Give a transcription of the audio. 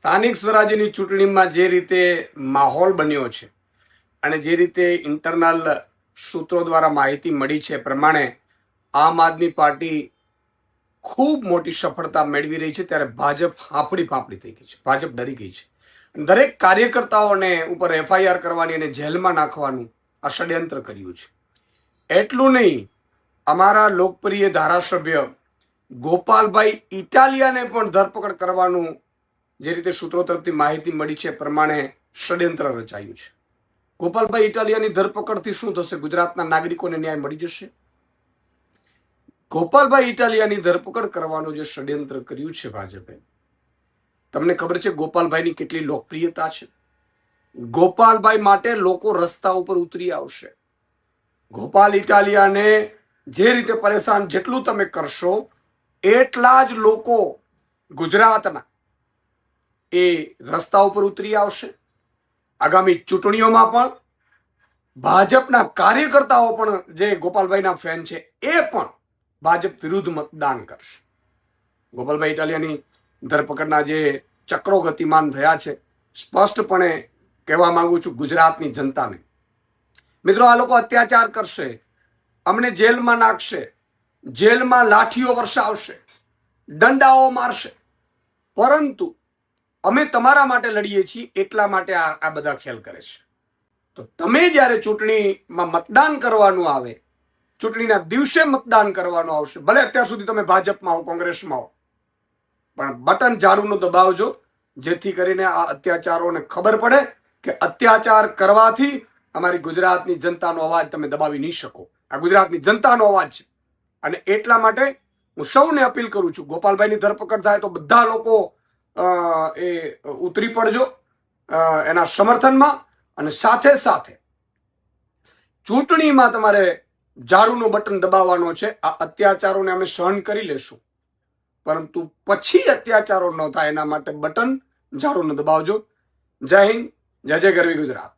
સ્થાનિક સ્વરાજ્યની ચૂંટણીમાં જે રીતે માહોલ બન્યો છે અને જે રીતે ઇન્ટરનલ સૂત્રો દ્વારા માહિતી મળી છે પ્રમાણે આમ આદમી પાર્ટી ખૂબ મોટી સફળતા મેળવી રહી છે, ત્યારે ભાજપ ફાંફડી થઈ ગઈ છે. ભાજપ ડરી ગઈ છે. દરેક કાર્યકર્તાઓને ઉપર FIR કરવાની અને જેલમાં નાખવાનું આ ષડયંત્ર કર્યું છે. એટલું નહીં, અમારા લોકપ્રિય ધારાસભ્ય ગોપાલભાઈ ઇટાલિયાને પણ ધરપકડ કરવાનું જે રીતે સૂત્રો તરફથી માહિતી મળી છે પ્રમાણે ષડયંત્ર રચાયું છે. ગોપાલભાઈ ઇટાલિયાની ધરપકડથી શું થશે? ગુજરાતના નાગરિકોને ન્યાય મળી જશે? ગોપાલભાઈ ઇટાલિયાની ધરપકડ કરવાનું જે ષડયંત્ર કર્યું છે ભાજપે, તમને ખબર છે ગોપાલભાઈની કેટલી લોકપ્રિયતા છે? ગોપાલભાઈ માટે લોકો રસ્તા ઉપર ઉતરી આવશે. ગોપાલ ઇટાલિયાને જે રીતે પરેશાન જેટલું તમે કરશો એટલા જ લોકો ગુજરાતના એ રસ્તા ઉપર ઉતરી આવશે. આગામી ચૂંટણીઓમાં પણ ભાજપના કાર્યકર્તાઓ પણ જે ગોપાલભાઈના ફેન છે એ પણ ભાજપ વિરુદ્ધ મતદાન કરશે. ગોપાલભાઈ ઇટાલિયાની ધરપકડના જે ચક્રો ગતિમાન થયા છે, સ્પષ્ટપણે કહેવા માંગુ છું ગુજરાતની જનતાને, મિત્રો, આ લોકો અત્યાચાર કરશે, અમને જેલમાં નાખશે, જેલમાં લાઠીઓ વરસાવશે, દંડાઓ મારશે, પરંતુ અમે તમારા માટે લડીએ છીએ એટલા માટે આ બધા ખેલ કરે છે. તો તમે જ્યારે ચૂંટણીમાં મતદાન કરવાનું આવે, ચૂંટણીના દિવસે મતદાન કરવાનું આવશે, ભલે અત્યાર સુધી તમે ભાજપમાં હો, કોંગ્રેસમાં હો, પણ બટન ઝાડુનું દબાવજો, જેથી કરીને આ અત્યાચારોને ખબર પડે કે અત્યાચાર કરવાથી અમારી ગુજરાતની જનતાનો અવાજ તમે દબાવી નહીં શકો. આ ગુજરાતની જનતાનો અવાજ છે અને એટલા માટે હું સૌને અપીલ કરું છું, ગોપાલભાઈની ધરપકડ થાય તો બધા લોકો એ ઉતરી પડજો એના સમર્થનમાં, અને સાથે સાથે ચૂંટણીમાં તમારે ઝાડુનું બટન દબાવવાનો છે. આ અત્યાચારોને અમે સહન કરી લેશું, પરંતુ પછી અત્યાચારો ન થાય એના માટે બટન ઝાડુનું દબાવજો. જય હિન્દ, જય જય ગરવી ગુજરાત.